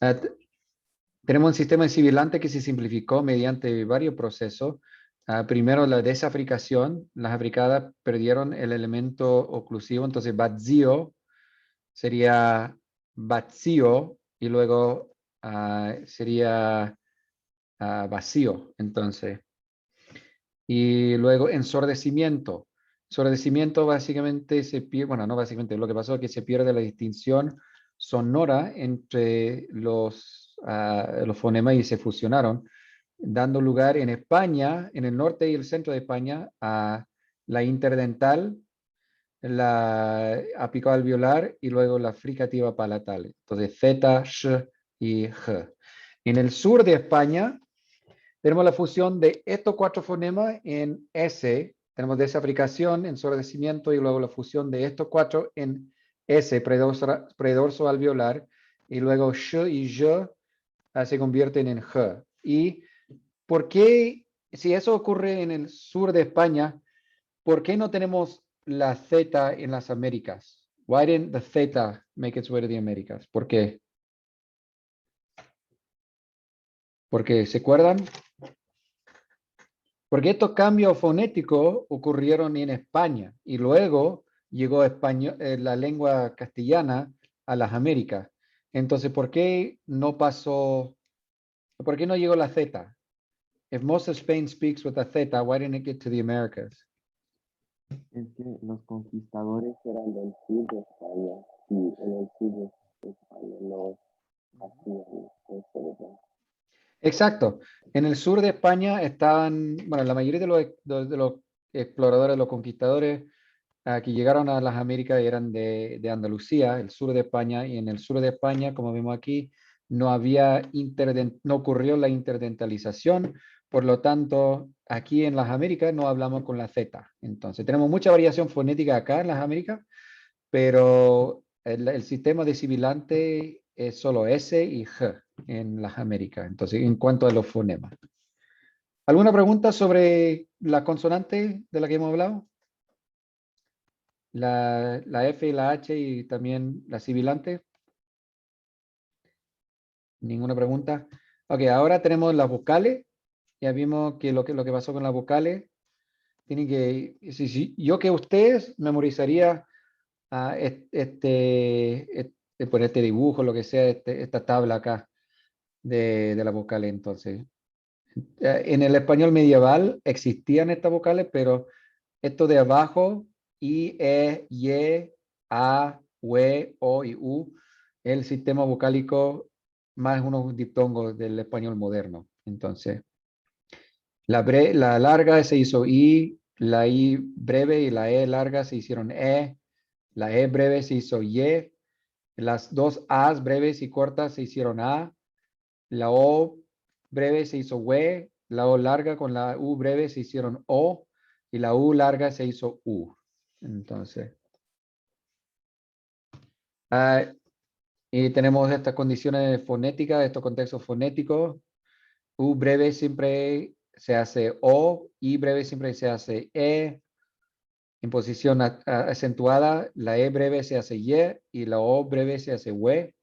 Ah, tenemos un sistema de sibilante que se simplificó mediante varios procesos. Primero, la desafricación. Las africadas perdieron el elemento oclusivo, entonces vacío sería vacío y luego sería vacío, entonces. Y luego ensordecimiento. Ensordecimiento básicamente se pierde, bueno, no básicamente, lo que pasó es que se pierde la distinción sonora entre los fonemas y se fusionaron, dando lugar en España, en el norte y el centro de España, a la interdental, la apicoalveolar y luego la fricativa palatal. Entonces, Z, Sh y G. En el sur de España tenemos la fusión de estos cuatro fonemas en S. Tenemos desafricación, ensordecimiento y luego la fusión de estos cuatro en S, predorso alveolar, y luego Sh y J se convierten en G. ¿Y por qué, si eso ocurre en el sur de España, por qué no tenemos la Z en las Américas? Why didn't the theta make its way to the Americas? ¿Por qué? Porque, ¿se acuerdan? Porque estos cambios fonéticos ocurrieron en España y luego llegó la lengua castellana a las Américas. Entonces, ¿por qué no pasó? ¿Por qué no llegó la Z? If most of Spain speaks with a Z, why didn't it get to the Americas? Es que los conquistadores eran del sur de España y en el sur de España no hacían eso de todo. Exacto. En el sur de España estaban, bueno, la mayoría de los exploradores, los conquistadores que llegaron a las Américas eran de Andalucía, el sur de España, y en el sur de España, como vemos aquí, no ocurrió la interdentalización, por lo tanto, aquí en las Américas no hablamos con la Z. Entonces, tenemos mucha variación fonética acá en las Américas, pero el sistema de sibilante es solo S y G en las Américas. Entonces, en cuanto a los fonemas. ¿Alguna pregunta sobre la consonante de la que hemos hablado? La F y la H y también la sibilante. Ninguna pregunta. Ok, ahora tenemos las vocales. Ya vimos que lo que pasó con las vocales. Tienen que, yo que ustedes memorizaría por este dibujo, lo que sea, esta tabla acá de las vocales. Entonces, en el español medieval existían estas vocales, pero esto de abajo, I, E, Y, A, UE, O y U, el sistema vocálico más unos diptongos del español moderno. Entonces, la larga se hizo I, la I breve y la E larga se hicieron E, la E breve se hizo Y, las dos A's breves y cortas se hicieron A, la O breve se hizo W, la O larga con la U breve se hicieron O y la U larga se hizo U. Entonces, y tenemos estas condiciones fonéticas, estos contextos fonéticos. U breve siempre se hace O, I breve siempre se hace E. En posición acentuada, la E breve se hace Y la O breve se hace W.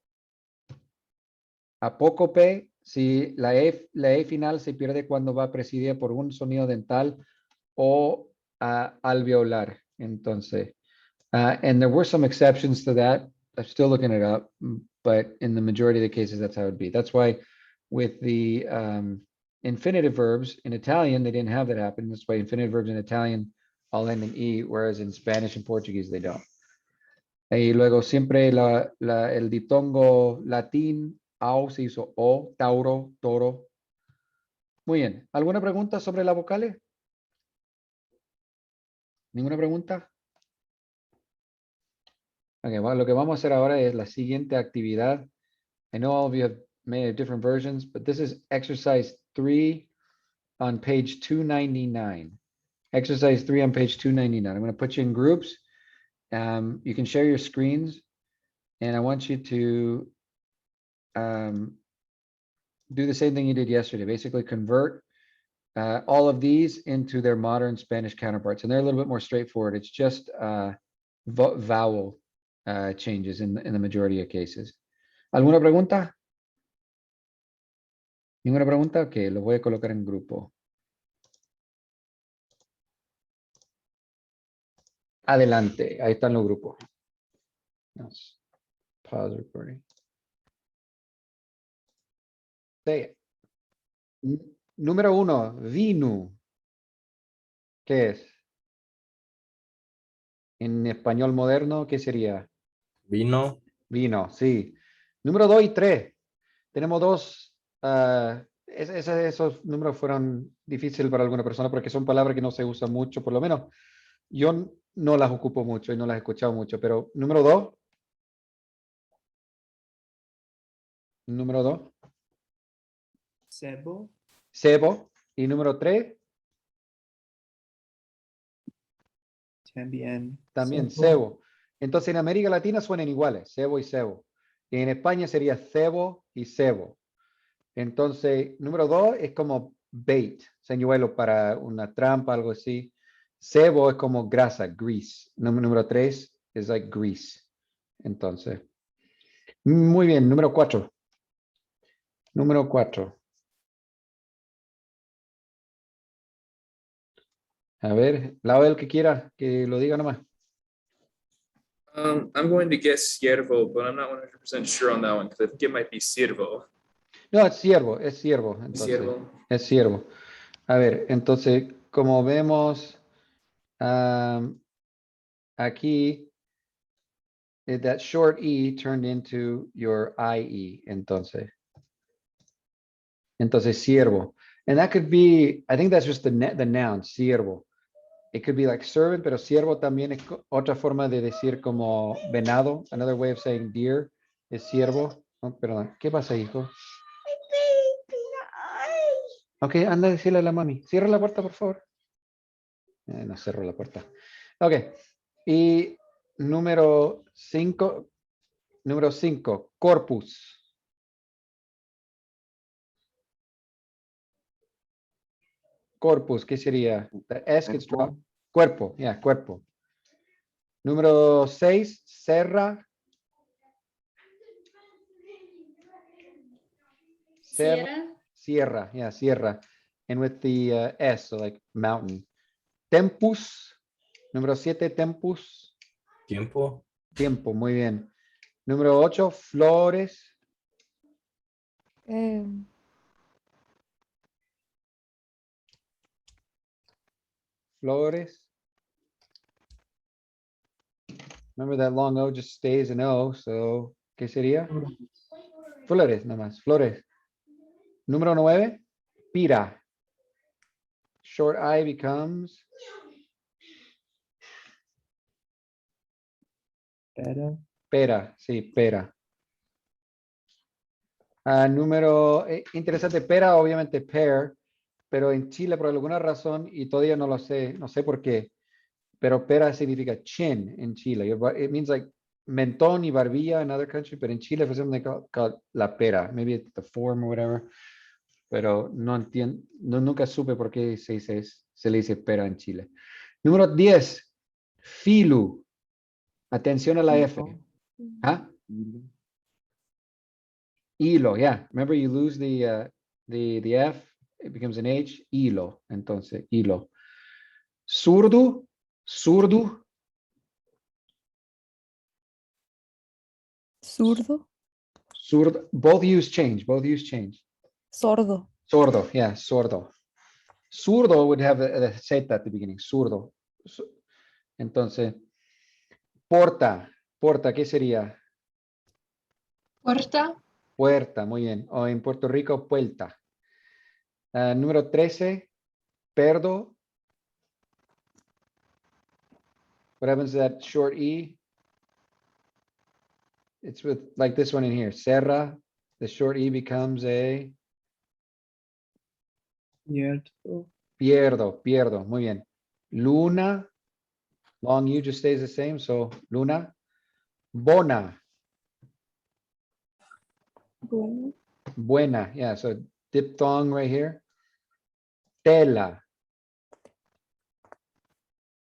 Apócope, si la E final se pierde cuando va precedida por un sonido dental o alveolar. Entonces, and there were some exceptions to that. I'm still looking it up, but in the majority of the cases, that's how it would be. That's why with the infinitive verbs in Italian, they didn't have that happen. That's why infinitive verbs in Italian all end in E, whereas in Spanish and Portuguese, they don't. Y luego siempre el diptongo latín, au se hizo O, tauro, toro. Muy bien. ¿Alguna pregunta sobre las vocales? ¿Ninguna pregunta? Okay, well, lo que vamos a hacer ahora es la siguiente actividad. I know all of you have made different versions, but this is exercise 3 on page 299. Exercise 3 on page 299. I'm going to put you in groups. You can share your screens, and I want you to do the same thing you did yesterday. Basically convert all of these into their modern Spanish counterparts. And they're a little bit more straightforward. It's just vowel changes in the majority of cases. ¿Alguna pregunta? ¿Ninguna pregunta? Ok, lo voy a colocar en grupo. Adelante, ahí están los grupos. Yes. Pause recording. Say it. Número 1, vino. ¿Qué es? En español moderno, ¿qué sería? Vino. Vino, sí. Número 2 y 3. Tenemos dos. Esos números fueron difíciles para alguna persona porque son palabras que no se usan mucho, por lo menos yo no las ocupo mucho y no las he escuchado mucho, pero número 2. Número 2. Sebo. Cebo. Y número 3, También. también Sebo. cebo. Entonces en América Latina suenan iguales, cebo y cebo. Y en España sería cebo y cebo. Entonces, número 2 es como bait, señuelo para una trampa, algo así. Cebo es como grasa, grease. Número 3 es like grease. Entonces, muy bien, número 4. Número 4. A ver, lado el que quiera que lo diga nomás. I'm going to guess ciervo, but I'm not 100% sure on that one because I think it might be ciervo. No, es ciervo, es ciervo. Entonces, Ciervo. es ciervo. A ver, entonces, como vemos aquí, that short E turned into your IE, entonces. Entonces, siervo. And that could be, I think that's just the noun, siervo. It could be like servant, pero siervo también es otra forma de decir como venado. Another way of saying deer es siervo. Oh, perdón, ¿qué pasa, hijo? Ok, anda a decirle a la mami. Cierra la puerta, por favor. No cerró la puerta. Ok. Y número 5. Número 5, corpus. Corpus, ¿qué sería? The S gets dropped. Cuerpo, yeah, cuerpo. Número 6, serra. Sierra. Sierra, yeah, sierra. And with the S, so like mountain. Tempus. Número 7, tempus. Tiempo. Tiempo, muy bien. Número 8, flores. Flores. Remember that long O just stays an O, so, ¿qué sería? Flores, nada más, flores. Número 9, pira. Short I becomes Pera. pera, sí, pera. Número interesante, pera, obviamente pear, pero en Chile por alguna razón, y todavía no lo sé, no sé por qué, pero pera significa chin en Chile. It means like mentón y barbilla in other countries, but in Chile for some they call it la pera. Maybe it's the form or whatever. Pero no entiendo, nunca supe por qué se le dice pera en Chile. Número 10, filu. Atención a la F. ¿Ah? Hilo, yeah. Remember you lose the F, it becomes an H, hilo. Entonces, hilo. Zurdo, zurdo, Zurdo, zurdo. Both use change, both use change. sordo, Sordo, yeah, sordo. Zurdo would have a Z at the beginning, zurdo. Entonces, porta, porta, ¿qué sería? Puerta. Puerta, muy bien. O en Puerto Rico, puerta. Número 13, perdo. What happens to that short E? It's with like this one in here, serra. The short E becomes a Cierto. pierdo. Muy bien. Luna, long U just stays the same. So luna, bona, Bueno. buena. Yeah, so diphthong right here. Tela.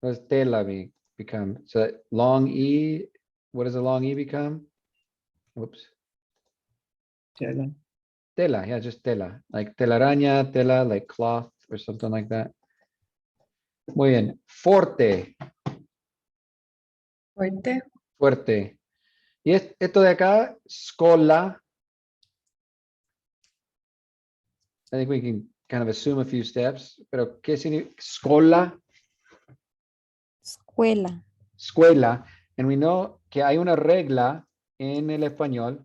What does tela become? So long E, what does a long E become? Oops. Tela. Tela, yeah, just tela. Like telaraña, tela, like cloth or something like that. Muy bien. Forte, Fuerte. fuerte. Y esto de acá, scola. I think we can kind of assume a few steps, pero ¿qué significa? Scola, Escuela. escuela. And we know que hay una regla en el español,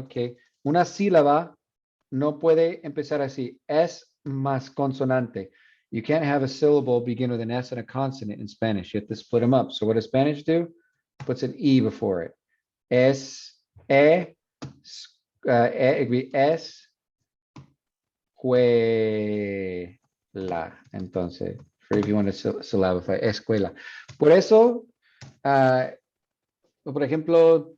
que una sílaba no puede empezar así. Es más consonante. You can't have a syllable begin with an S and a consonant in Spanish. You have to split them up. So what does Spanish do? Puts an E before it. Es, it'd be es, escuela. Entonces, for if you want to syllabify, escuela. Por eso, por ejemplo,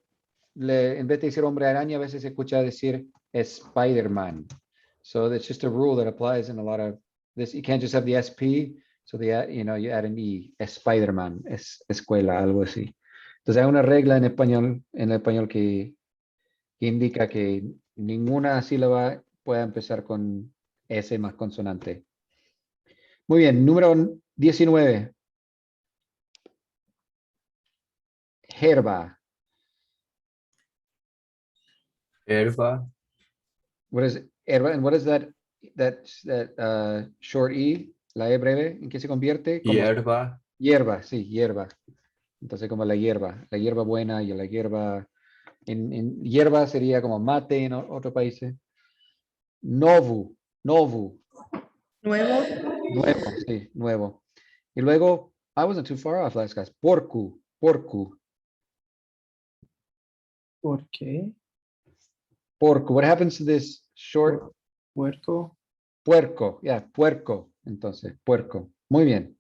en vez de decir hombre araña, a veces se escucha decir Spider-Man. So that's just a rule that applies in a lot of this. You can't just have the SP. So you add an E, Spider-Man, escuela, algo así. Entonces hay una regla en el español que indica que ninguna sílaba pueda empezar con S más consonante. Muy bien, número 19. Herba. Hierba. What is herba? And what is that short E? La E breve, ¿en qué se convierte? Como Hierba. hierba, sí, hierba. Entonces, como la hierba buena y la hierba. En hierba sería como mate en otros países. Novu. Nuevo. Nuevo, sí, nuevo. Y luego, I wasn't too far off last class. Porcu. ¿Por qué? Porco. What happens to this short? Puerco. Puerco. Yeah, puerco. Entonces, puerco. Muy bien.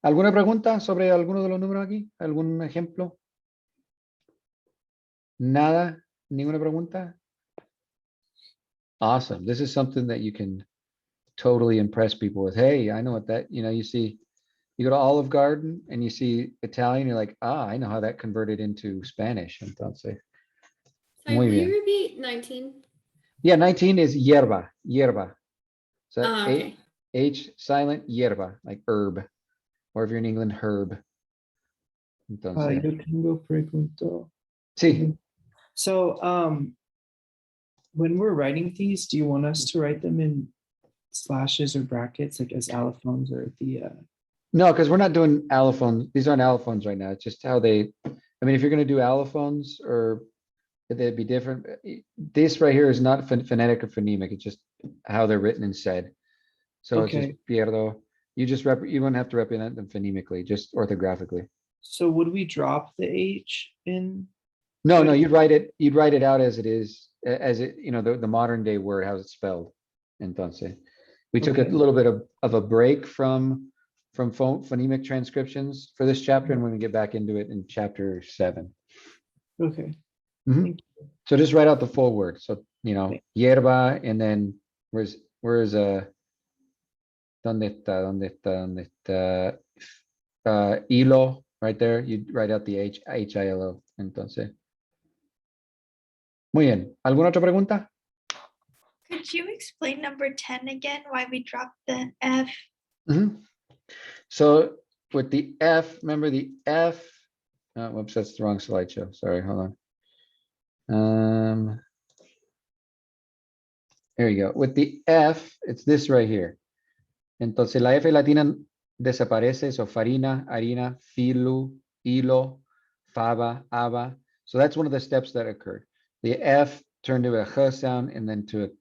¿Alguna pregunta sobre alguno de los números aquí? ¿Algún ejemplo? Nada. ¿Ninguna pregunta? Awesome. This is something that you can totally impress people with. Hey, I know what that, you go to Olive Garden and you see Italian, you're like, I know how that converted into Spanish. Entonces, Sorry, muy will you bien. repeat 19? Yeah, 19 is hierba. So Okay. H silent, hierba, like herb. Or if you're in England, herb. Entonces, Yo tengo pregunto. sí. So, when we're writing these, do you want us to write them in slashes or brackets, like as allophones or the? No, because we're not doing allophones. These aren't allophones right now. It's just how they, if you're going to do allophones or they'd be different. This right here is not phonetic or phonemic. It's just how they're written and said. So it's just Okay. pierdo. You wouldn't have to represent them phonemically, just orthographically. So would we drop the H in? No, But- you'd write it out as it is, the modern day word, how it's spelled. Entonces, we took a Okay. little bit of a break from phonemic transcriptions for this chapter, and we're gonna get back into it in chapter 7. Okay. Mhm. Thank So just write out the full word. So, Okay. hierba, and then where's ¿dónde está? Hilo, right there. You write out the H-I-L-O. Entonces. Muy bien. ¿Alguna otra pregunta? Could you explain number 10 again, why we dropped the F? Mhm. So with the F, remember the F, whoops, that's the wrong slideshow. Sorry, hold on. There you go. With the F, it's this right here. Entonces la F latina desaparece, so farina, harina, filu, hilo, fava, ava. So that's one of the steps that occurred. The F turned to a H sound, and then to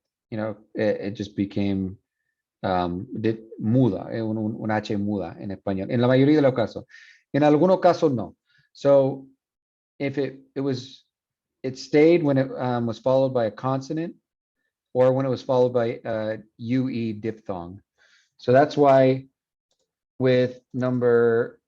it just became muda, un H muda en español. En la mayoría de los casos. En algunos casos no. So if it stayed when it was followed by a consonant, or when it was followed by UE diphthong. So that's why with number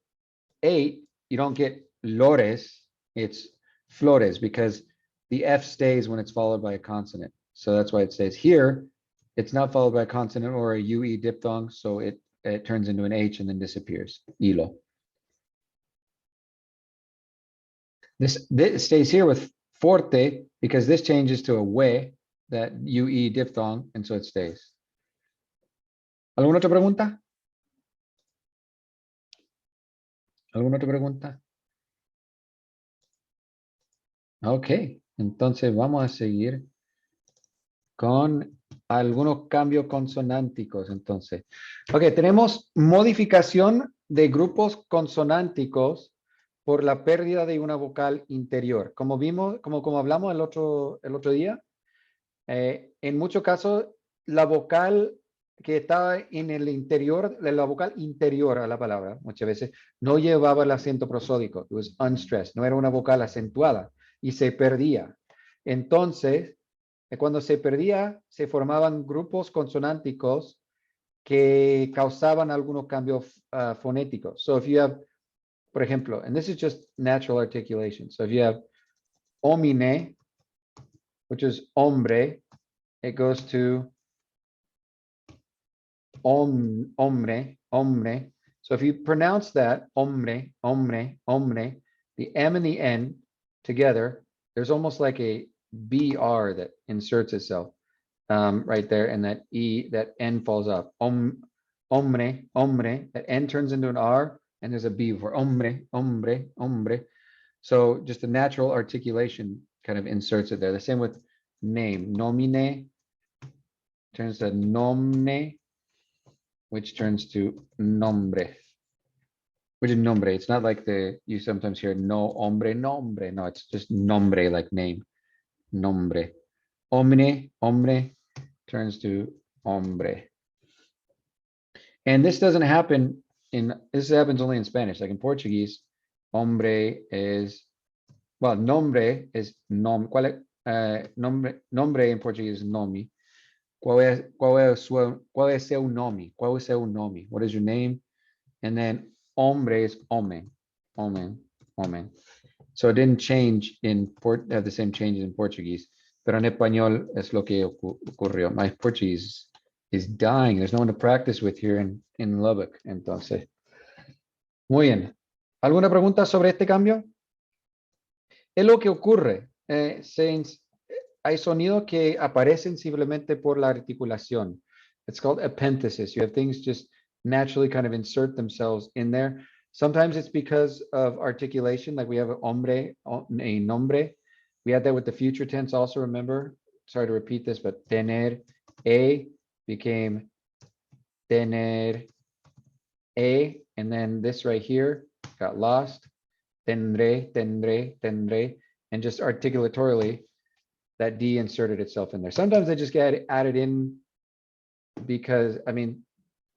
8, you don't get lores, it's flores, because the F stays when it's followed by a consonant. So that's why it stays here. It's not followed by a consonant or a UE diphthong, so it turns into an H and then disappears. Hilo. This stays here with forte because this changes to a we, that UE diphthong, and so it stays. ¿Alguna otra pregunta? ¿Alguna otra pregunta? Ok, entonces vamos a seguir con algunos cambios consonánticos. Entonces, ok, tenemos modificación de grupos consonánticos por la pérdida de una vocal interior. Como vimos, como hablamos el otro día, en muchos casos la vocal que estaba en el interior, la vocal interior a la palabra, muchas veces no llevaba el acento prosódico, it was unstressed, no era una vocal acentuada y se perdía. Entonces, cuando se perdía, se formaban grupos consonánticos que causaban algunos cambios fonéticos. So if you have, por ejemplo, and this is just natural articulation. So if you have homine, which is hombre, it goes to hombre. So if you pronounce that hombre, the M and the N together, there's almost like a BR that inserts itself right there, and that that N falls off. Hombre, that N turns into an R, and there's a B for hombre. So just the natural articulation kind of inserts it there. The same with name. Nomine turns to nomne, which turns to nombre. Which is nombre. It's not like you sometimes hear no hombre, nombre. No, it's just nombre, like name. Nombre. Hombre turns to hombre. And this doesn't happen this happens only in Spanish. Like in Portuguese, hombre is, well, nombre is nom. Nombre in Portuguese is nomi. ¿Cuál es seu nome? What is your name? And then hombre is homem. So it didn't change have the same changes in Portuguese. Pero en español es lo que ocurrió. My Portuguese is dying. There's no one to practice with here in Lubbock. Entonces, muy bien. ¿Alguna pregunta sobre este cambio? Es lo que ocurre. Hay sonidos que aparecen simplemente por la articulación. It's called epenthesis. You have things just naturally kind of insert themselves in there. Sometimes it's because of articulation, like we have hombre, a nombre. We had that with the future tense also, remember? Sorry to repeat this, but tener became tener and then this right here got lost. Tendré, and just articulatorily, that D inserted itself in there. Sometimes they just get added in because, I mean,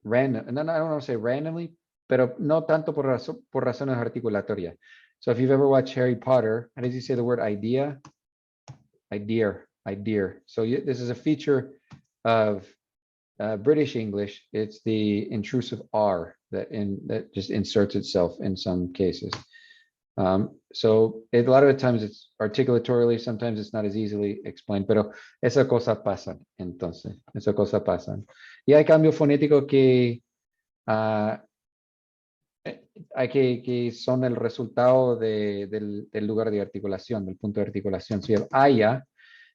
random, and then I don't want to say randomly, pero no tanto por razones articulatorias. So if you've ever watched Harry Potter, how does he say the word idea? Idea. So this is a feature of British English. It's the intrusive R that just inserts itself in some cases. So a lot of the times it's articulatorily, sometimes it's not as easily explained, pero esas cosas pasan, entonces, esas cosas pasan. Y hay cambios fonéticos que son el resultado del lugar de articulación, del punto de articulación. So you have aya,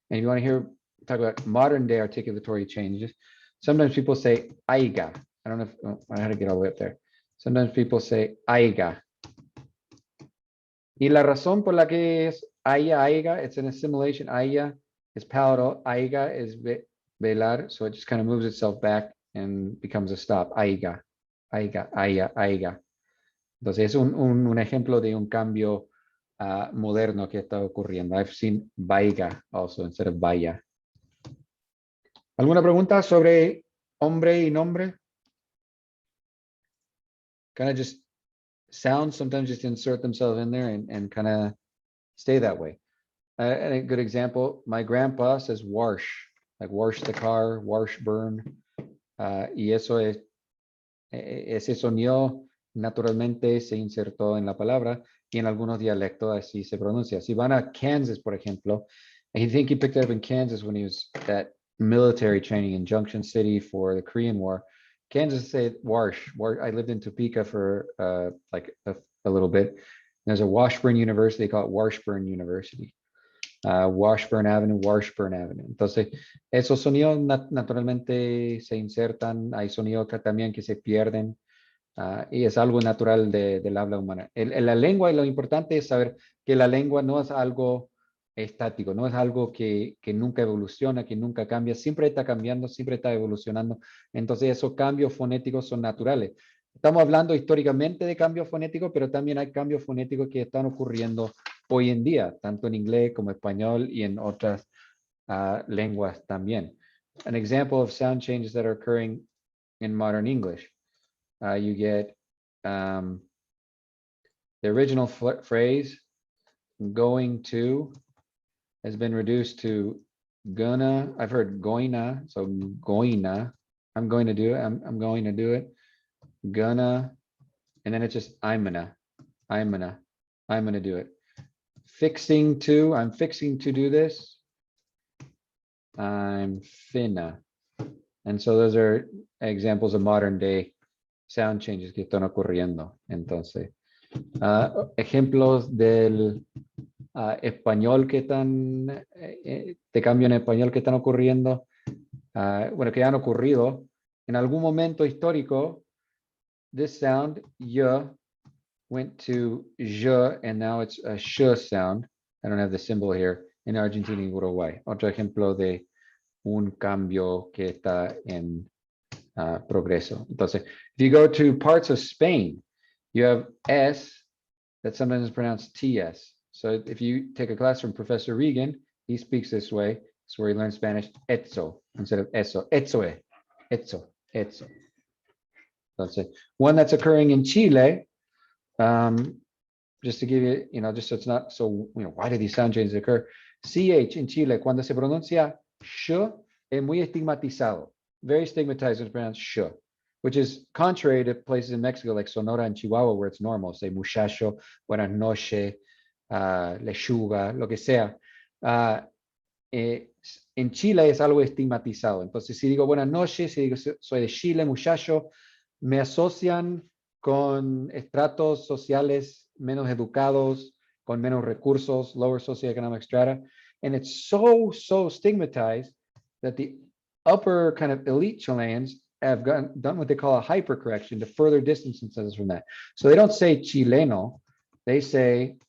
and you want to talk about modern day articulatory changes. Sometimes people say aiga. I don't know if I had to get all the way up there. Sometimes people say aiga. Y la razón por la que es aiga, it's an assimilation. Aya is palatal, aiga is velar, so it just kind of moves itself back and becomes a stop. Aiga. Entonces es un ejemplo de un cambio moderno que está ocurriendo. I've seen vaiga also instead of vaya. ¿Alguna pregunta sobre hombre y nombre? Kind of just sounds sometimes just insert themselves in there and kind of stay that way. And a good example, my grandpa says wash, like wash the car, wash, burn. Y eso ese sonido naturalmente se insertó en la palabra y en algunos dialectos así se pronuncia. Si van a Kansas, por ejemplo, I think he picked it up in Kansas when he was at military training in Junction City for the Korean War. Kansas say wash. I lived in Topeka for like a little bit. There's a Washburn University, they call it Washburn University. Washburn Avenue, Washburn Avenue. Entonces, esos sonidos naturalmente se insertan, hay sonidos que también que se pierden, y es algo natural del habla humana. La lengua, y lo importante es saber que la lengua no es algo estático, no es algo que nunca evoluciona, que nunca cambia, siempre está cambiando, siempre está evolucionando. Entonces, esos cambios fonéticos son naturales. Estamos hablando históricamente de cambios fonéticos, pero también hay cambios fonéticos que están ocurriendo hoy en día, tanto en inglés como español y en otras lenguas también. An example of sound changes that are occurring in modern English. You get the original phrase, going to, has been reduced to gonna. I've heard goina, so goina. I'm going to do it. I'm going to do it. Gonna, and then it's just I'm gonna do it. Fixing to, I'm fixing to do this. I'm finna. And so those are examples of modern day sound changes que están ocurriendo. Entonces, ejemplos del español que están, de cambio en español que están ocurriendo, bueno, que han ocurrido en algún momento histórico. This sound, y, went to je, and now it's a sh sound. I don't have the symbol here, in Argentina y Uruguay. Otro ejemplo de un cambio que está en progreso. Entonces, if you go to parts of Spain, you have S that sometimes is pronounced TS. So if you take a class from Professor Regan, he speaks this way. It's where he learned Spanish, etzo, instead of eso. Etzoe, etzo, etzo. Entonces, one that's occurring in Chile, just to give you, just so it's not so, why do these sound changes occur? CH in Chile, cuando se pronuncia sh, es muy estigmatizado. Very stigmatized when it's pronounced sh, which is contrary to places in Mexico like Sonora and Chihuahua where it's normal. Say muchacho, buenas noches, lechuga, lo que sea. En Chile es algo estigmatizado. Entonces, si digo buenas noches, si digo soy de Chile, muchacho, me asocian con estratos sociales menos educados, con menos recursos, lower socioeconomic strata. And it's so stigmatized that the upper kind of elite Chileans have done what they call a hypercorrection to further distance themselves from that. So they don't say chileno, they say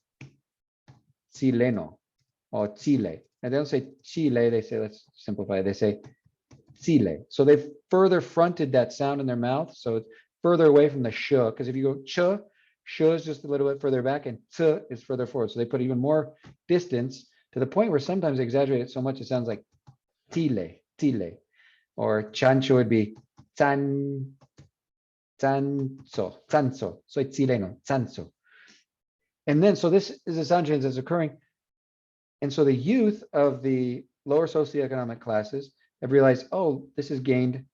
chileno or Chile. And they don't say Chile, they say, let's simplify it, they say Chile. So they've further fronted that sound in their mouth. So it's further away from the sh, because if you go sh is just a little bit further back and t is further forward. So they put even more distance to the point where sometimes they exaggerate it so much it sounds like Chile. Or chancho would be chanzo. Soy chileno, chanzo. And then, so this is a sound change that's occurring. And so the youth of the lower socioeconomic classes have realized, oh, this has gained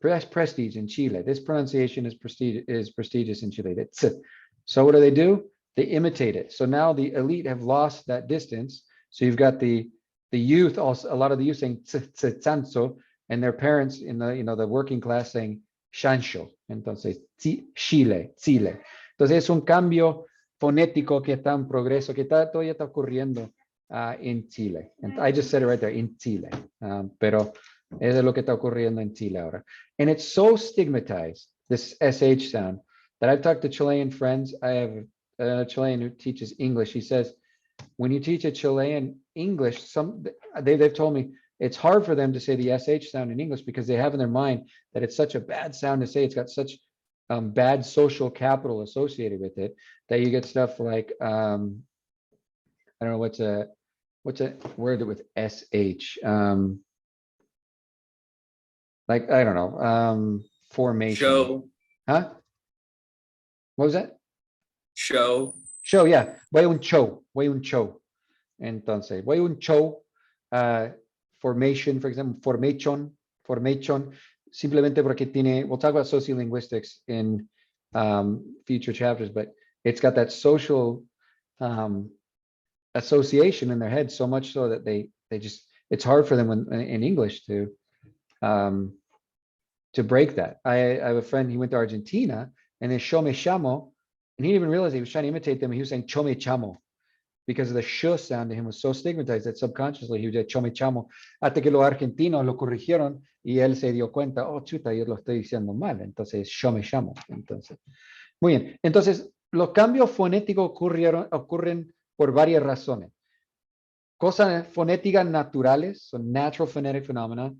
prestige in Chile. This pronunciation is prestigious in Chile. That's it. So what do? They imitate it. So now the elite have lost that distance. So you've got the youth, also a lot of the youth saying chanzo, and their parents in the working class saying chancho. Entonces, Chile. Entonces es un cambio fonético que está en progreso, que todavía está ocurriendo en Chile. And I just said it right there, in Chile. Pero eso es lo que está ocurriendo en Chile ahora. And it's so stigmatized, this SH sound, that I've talked to Chilean friends. I have a Chilean who teaches English. He says, when you teach a Chilean English, they've told me it's hard for them to say the SH sound in English because they have in their mind that it's such a bad sound to say. It's got such bad social capital associated with it that you get stuff like, I don't know, what's a word with SH? Like, I don't know, formation. Show, Huh? What was that? show. Show, yeah. Voy un show. Entonces, voy un show. Formation, for example, formation, simplemente porque tiene, we'll talk about sociolinguistics in future chapters, but it's got that social association in their head so much so that they just, it's hard for them in English to break that. I have a friend, he went to Argentina and then show me chamo, and he didn't even realize he was trying to imitate them. He was saying chome chamo. because the sh sound to him was so stigmatized that subconsciously he would say chome chamo, hasta que los argentinos lo corrigieron y él se dio cuenta, oh chuta, yo lo estoy diciendo mal, entonces chome chamo. Entonces, muy bien. Entonces, los cambios fonéticos ocurren por varias razones. Cosas fonéticas naturales, son natural phonetic phenomena,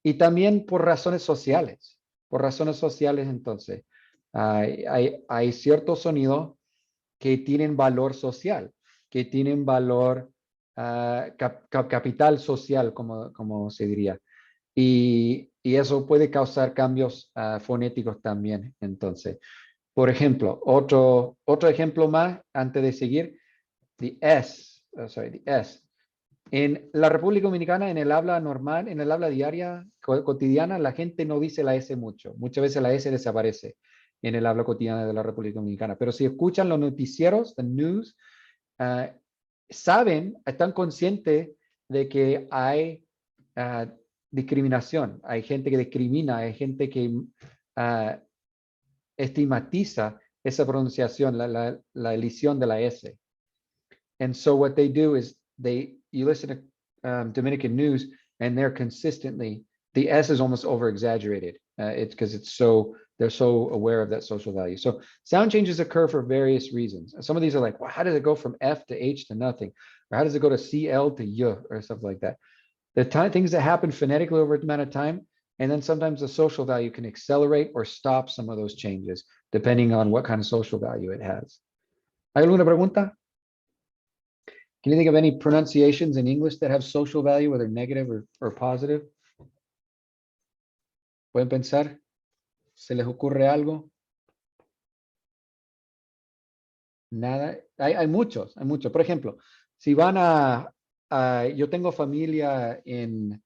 y también por razones sociales. Por razones sociales, entonces, hay ciertos sonidos que tienen valor social, que tienen valor capital social, como se diría. Y eso puede causar cambios fonéticos también. Entonces, por ejemplo, otro ejemplo más antes de seguir, the S. En la República Dominicana, en el habla normal, en el habla diaria, cotidiana, la gente no dice la S mucho. Muchas veces la S desaparece en el habla cotidiana de la República Dominicana. Pero si escuchan los noticieros, the news, están conscientes de que hay discriminación. Hay gente que discrimina, hay gente que estigmatiza esa pronunciación, la elisión de la S. And so what they do is you listen to Dominican news and they're consistently, the S is almost over exaggerated. It's because they're so aware of that social value. So sound changes occur for various reasons. Some of these are like, well, how does it go from F to H to nothing? Or how does it go to CL to Y or stuff like that? The things that happen phonetically over a amount of time, and then sometimes the social value can accelerate or stop some of those changes, depending on what kind of social value it has. ¿Hay alguna pregunta? Can you think of any pronunciations in English that have social value, whether negative or positive? ¿Pueden pensar? ¿Se les ocurre algo? Nada. Hay muchos. Por ejemplo, si van yo tengo familia en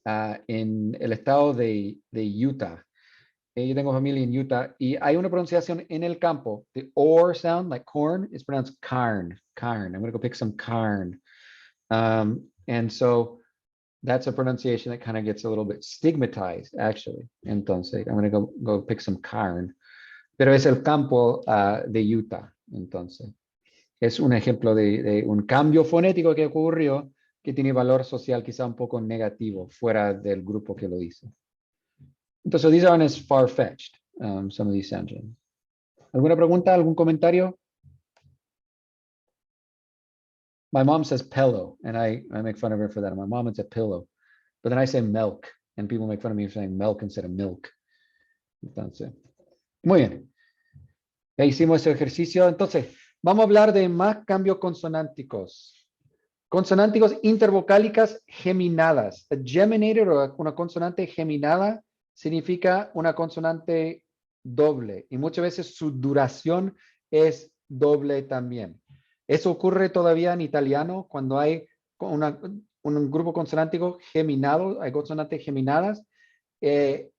el estado de Utah. Yo tengo familia en Utah y hay una pronunciación en el campo. The or sound, like corn, is pronounced carn. I'm going to go pick some carn. And so that's a pronunciation that kind of gets a little bit stigmatized, actually. Entonces, I'm going to go pick some carn. Pero es el campo de Utah. Entonces, es un ejemplo de un cambio fonético que ocurrió que tiene valor social quizá un poco negativo fuera del grupo que lo dice. Entonces, these aren't as far-fetched, some of these sound changes. ¿Alguna pregunta, algún comentario? My mom says pillow, and I make fun of her for that. My mom, it's a pillow. But then I say milk, and people make fun of me for saying milk instead of milk. Entonces, muy bien. Ya hicimos ese ejercicio. Entonces, vamos a hablar de más cambios consonánticos. Consonánticos intervocálicas geminadas. A geminated o una consonante geminada significa una consonante doble y muchas veces su duración es doble también. Eso ocurre todavía en italiano cuando hay un grupo consonántico geminado, hay consonantes geminadas, es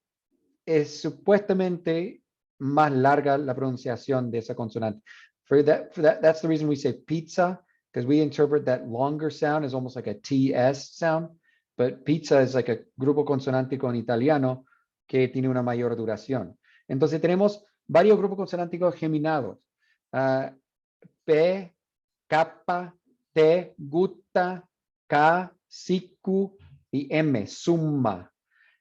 supuestamente más larga la pronunciación de esa consonante. That's the reason we say pizza, because we interpret that longer sound as almost like a TS sound, but pizza is like a grupo consonántico en italiano que tiene una mayor duración. Entonces tenemos varios grupos consonánticos geminados. P, kappa, T, gutta, K, siku y M, summa.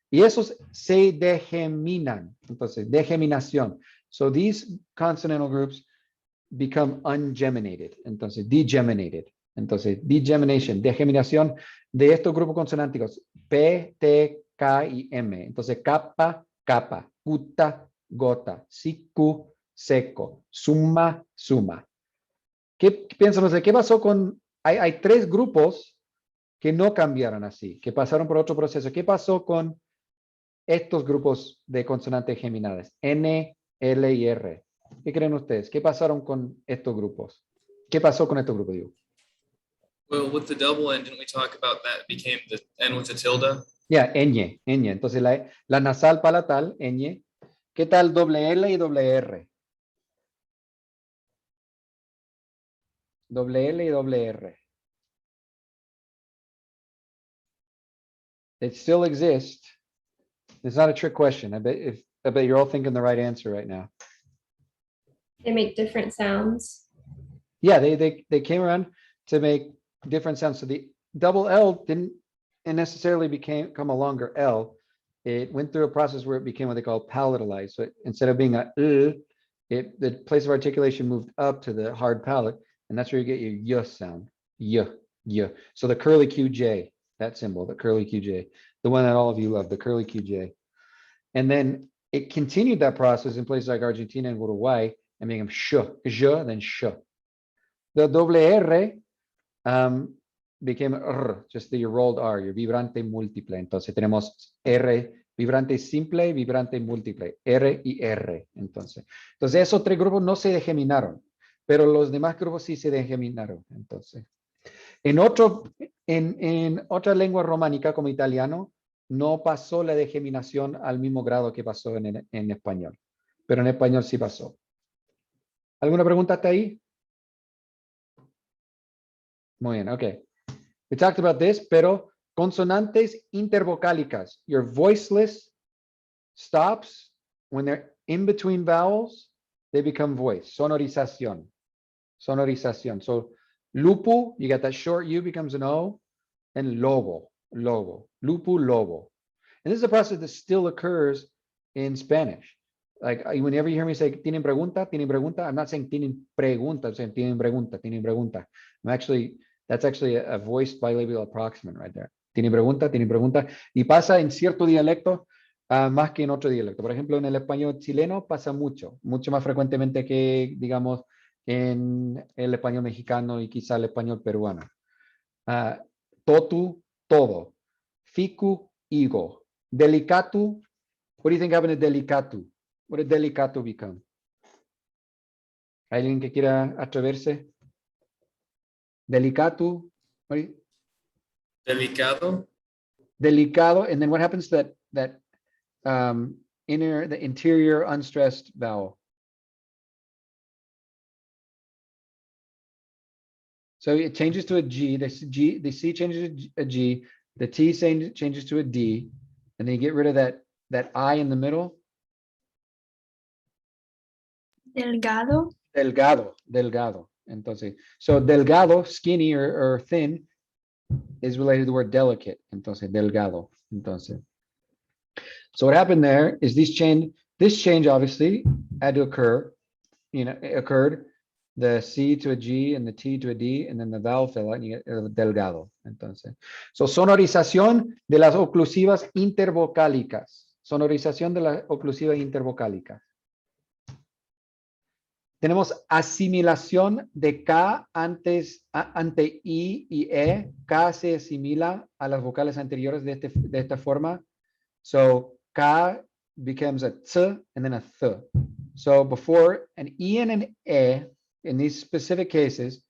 Y esos se degeminan. Entonces, degeminación. So these consonantal groups become ungeminated. Entonces, degeminated. Entonces, degemination, degeminación de estos grupos consonánticos P, T, K y M. Entonces, kappa, kappa, gutta, gota, siku, seco, summa, summa. ¿Qué piensan ustedes? ¿Qué pasó con...? Hay tres grupos que no cambiaron así, que pasaron por otro proceso. ¿Qué pasó con estos grupos de consonantes geminadas? N, L y R. ¿Qué creen ustedes? ¿Qué pasaron con estos grupos? ¿Qué pasó con estos grupos, digo? Well, with the double N, didn't we talk about that became the N with a tilde? Ya, ñ. Entonces, la nasal palatal, ñ. ¿Qué tal doble L y doble R? Doble L y doble R. It still exists. It's not a trick question. I bet you're all thinking the right answer right now. They make different sounds. Yeah, they came around. to make different sounds. So the double L didn't necessarily become a longer L. It went through a process where it became what they call palatalized. So instead of being a the place of articulation moved up to the hard palate, and that's where you get your y sound. Y. So the curly QJ, that symbol, the curly QJ, the one that all of you love, the curly QJ. And then it continued that process in places like Argentina and Uruguay and became sh, then sh. The doble R became R, just the rolled R, your vibrante múltiple. Entonces tenemos R, vibrante simple, vibrante múltiple, R y R. Entonces esos tres grupos no se degeminaron, pero los demás grupos sí se degeminaron. Entonces, en otra lengua románica como italiano, no pasó la degeminación al mismo grado que pasó en español, pero en español sí pasó. ¿Alguna pregunta hasta ahí? Muy bien, okay. We talked about this, pero consonantes intervocálicas. Your voiceless stops when they're in between vowels, they become voice. Sonorización. Sonorización. So lupu, you got that short U becomes an O, and lobo. Lupu, lobo. And this is a process that still occurs in Spanish. Like whenever you hear me say, tienen pregunta, I'm not saying tienen pregunta, I'm saying tienen pregunta. That's actually a voiced bilabial approximant right there. Tienen pregunta. Y pasa en cierto dialecto más que en otro dialecto. Por ejemplo, en el español chileno pasa mucho más frecuentemente que, digamos, en el español mexicano y quizá el español peruano. Totu, todo. Fiku, higo. Delicatu, what do you think happened to delicatu? What did delicato become? ¿Alguien que quiera atreverse? Delicato. Delicado. Delicado. And then what happens to that the interior unstressed vowel? So it changes to a G. The C changes to a G. The T changes to a D. And then you get rid of that I in the middle. Delgado. Delgado. Entonces, so delgado, skinny or thin, is related to the word delicate. Entonces, delgado. Entonces, so what happened there is this change obviously had to occur. It occurred. The C to a G and the T to a D, and then the vowel fell out and you get delgado. Entonces, so sonorización de las oclusivas intervocálicas. Sonorización de las oclusivas intervocálicas. Tenemos asimilación de K ante I y E. K se asimila a las vocales anteriores de esta forma. So K becomes a T and then a Th. So before an E and an E, in these specific cases,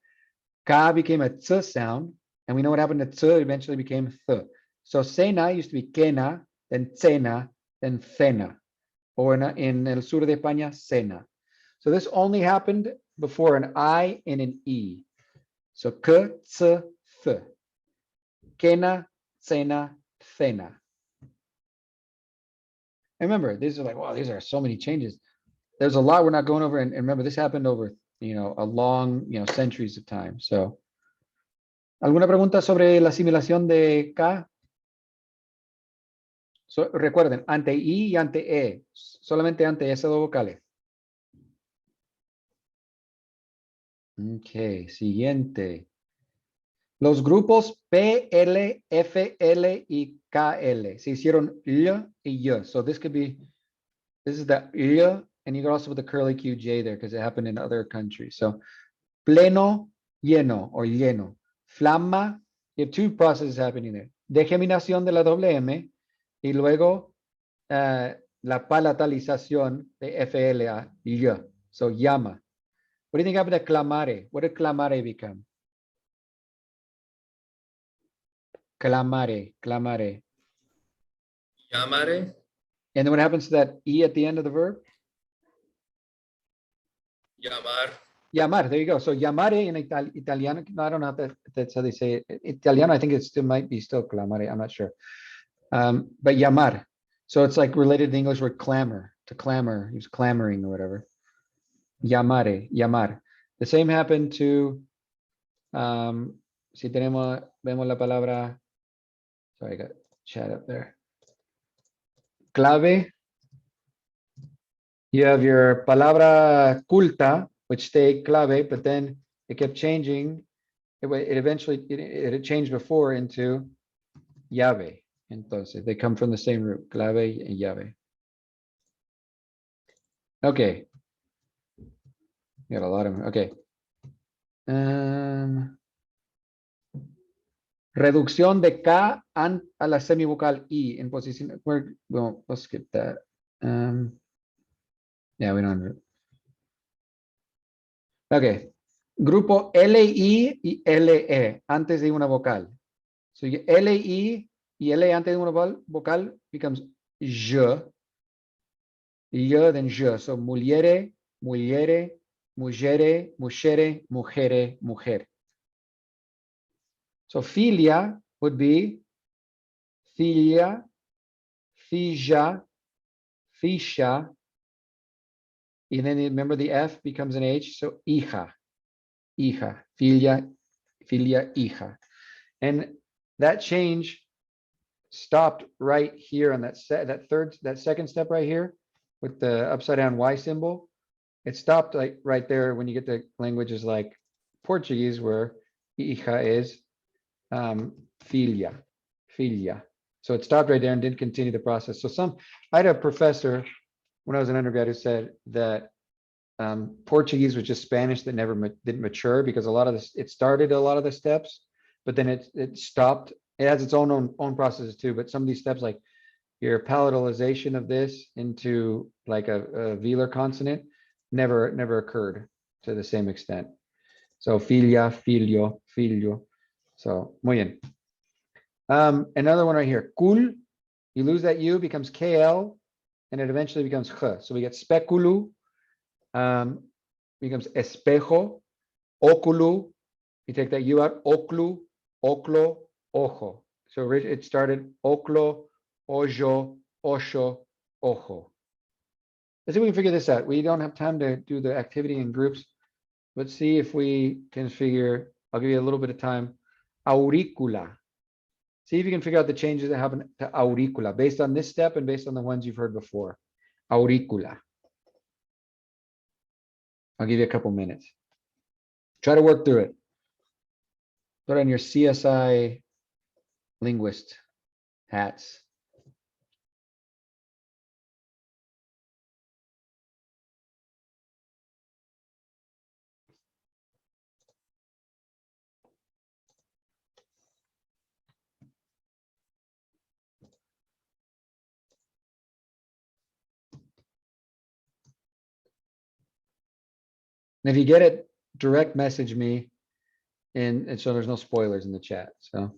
K became a T sound, and we know what happened to T, it eventually became Th. So Cena used to be Quena, then Cena, then Cena. Or in el sur de España, Cena. So this only happened before an I and an E. So K, C, Th. Quena, Cena, Cena. And remember, these are like, wow, these are so many changes. There's a lot we're not going over. And remember, this happened over, a long, centuries of time. So, ¿alguna pregunta sobre la asimilación de K? So, recuerden, ante I y ante E. Solamente ante esas dos vocales. Ok, siguiente. Los grupos PL, FL y KL se hicieron L y Y. So this is the L, and you can also put the curly QJ there because it happened in other countries. So pleno, lleno or lleno. Flamma, you have two processes happening there. Degeminación de la doble M y luego la palatalización de FL a Y. So llama. What do you think happened to clamare? What did clamare become? Clamare. Llamare. And then what happens to that E at the end of the verb? Llamar. Llamar, there you go. So llamare in Italiano, no, I don't know if that's how they say it. Italiano, I think it still might be still clamare, I'm not sure. But llamar. So it's like related to the English word clamor, to clamor, he was clamoring or whatever. Llamare, llamar. The same happened to Si vemos la palabra, sorry, I got chat up there. Clave. You have your palabra culta, which stayed clave, but then it kept changing. It eventually, it had changed before into llave. Entonces, they come from the same root, clave and llave. Okay. Got a lot of them. Okay. Reducción de K a la semivocal I en posición. Well, let's skip that. Yeah, we don't. Okay. Grupo LI y LE antes de una vocal. So LI y LE antes de una vocal becomes je. Je, then je. So muliere, muliere, mugere, mushere, mujere, mujer. So filia would be filia, fija, fisha. And then remember the F becomes an H. So hija, hija, filia, filia, hija. And that change stopped right here on that second step right here with the upside down Y symbol. It stopped like right there when you get to languages like Portuguese, where hija is filia, filia. So it stopped right there and didn't continue the process. So I had a professor when I was an undergrad who said that Portuguese was just Spanish that didn't mature, because a lot of this, it started a lot of the steps, but then it stopped. It has its own processes too, but some of these steps, like your palatalization of this into like a velar consonant, never occurred to the same extent. So filia, filio, filio. So muy bien. Another one right here, cool. You lose that U, becomes KL, and it eventually becomes H. So we get speculu, becomes espejo, oculu. You take that U out, oclu, oclo, ojo. So it started oclo, ojo, osho, ojo. Let's see if we can figure this out. We don't have time to do the activity in groups. Let's see if we can figure, I'll give you a little bit of time. Auricula. See if you can figure out the changes that happen to auricula based on this step and based on the ones you've heard before. Auricula. I'll give you a couple minutes. Try to work through it. Put on your CSI linguist hats. And if you get it, direct message me, and so there's no spoilers in the chat. So.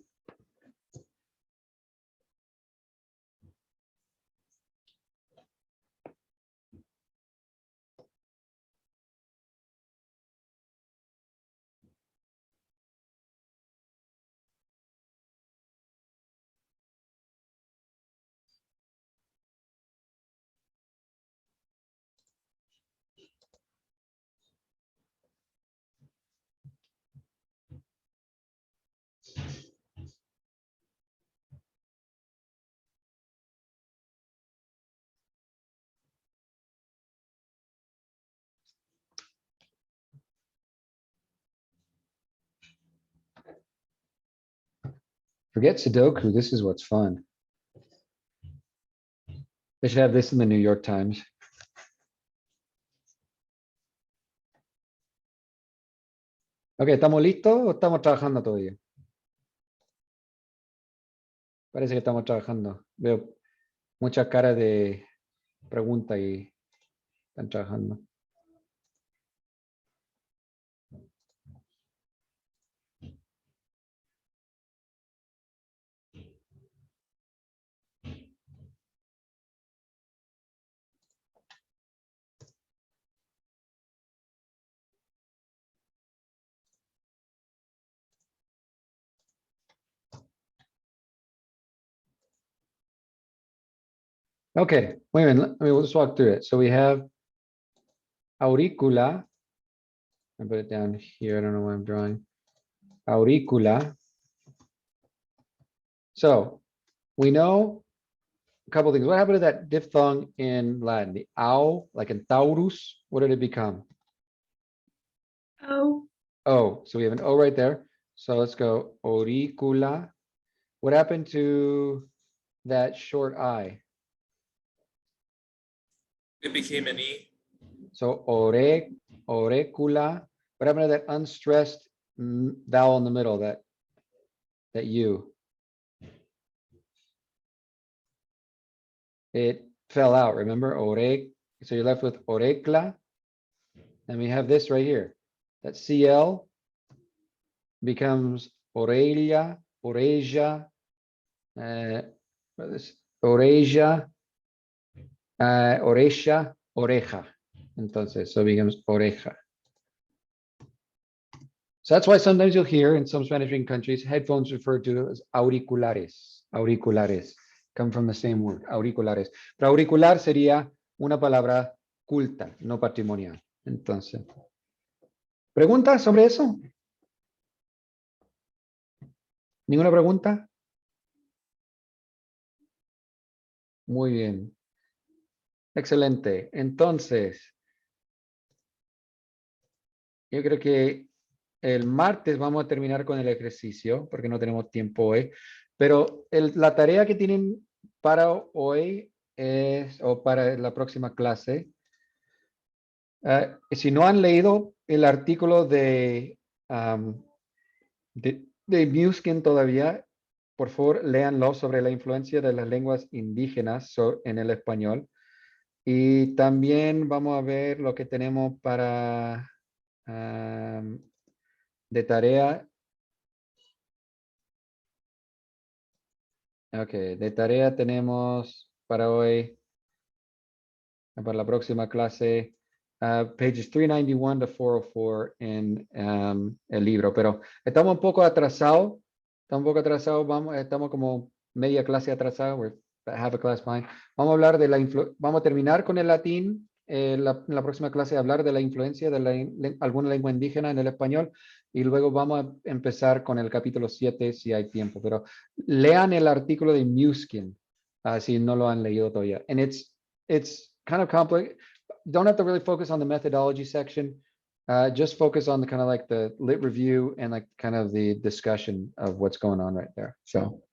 Forget Sudoku, this is what's fun. They should have this in the New York Times. Ok, ¿estamos listos o estamos trabajando todavía? Parece que estamos trabajando. Veo mucha cara de pregunta y están trabajando. Okay, wait a minute. We'll just walk through it. So we have auricula. I put it down here. I don't know why I'm drawing. Auricula. So we know a couple things. What happened to that diphthong in Latin? The ow, like in Taurus, what did it become? Oh, Oh, so we have an O right there. So let's go auricula. What happened to that short I? It became an E. So auricula. What happened to that unstressed vowel in the middle, that U? It fell out, remember? So you're left with orecla. And we have this right here. That CL becomes orelia, oreja, oreja, oreja, oreja. Entonces, so it becomes oreja. So that's why sometimes you'll hear in some Spanish-speaking countries, headphones referred to as auriculares. Auriculares come from the same word, auriculares. Pero auricular sería una palabra culta, no patrimonial. Entonces, ¿preguntas sobre eso? ¿Ninguna pregunta? Muy bien. Excelente. Entonces, yo creo que el martes vamos a terminar con el ejercicio, porque no tenemos tiempo hoy, pero la tarea que tienen para hoy es, o para la próxima clase, si no han leído el artículo de Muskin todavía, por favor, léanlo sobre la influencia de las lenguas indígenas en el español. Y también vamos a ver lo que tenemos para de tarea. Ok, de tarea tenemos para hoy, para la próxima clase, pages 391 to 404 en el libro, pero estamos un poco atrasados, estamos como media clase atrasada, we're half a class behind. Vamos a hablar de vamos a terminar con el latín, la próxima clase hablar de la influencia de alguna lengua indígena en el español, y luego vamos a empezar con el capítulo 7 si hay tiempo, pero lean el artículo de Muskin, si no lo han leído todavía. And it's kind of complex. Don't have to really focus on the methodology section. Just focus on the kind of like the lit review and like kind of the discussion of what's going on right there. So,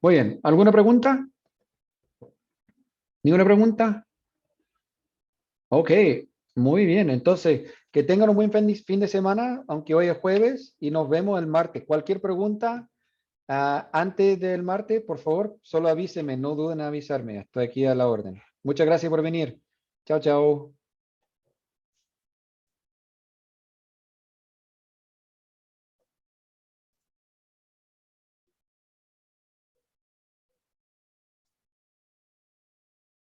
muy bien. ¿Alguna pregunta? ¿Ninguna pregunta? Ok, muy bien. Entonces, que tengan un buen fin de semana, aunque hoy es jueves, y nos vemos el martes. Cualquier pregunta antes del martes, por favor, solo avíseme, no duden en avisarme. Estoy aquí a la orden. Muchas gracias por venir. Chao, chao.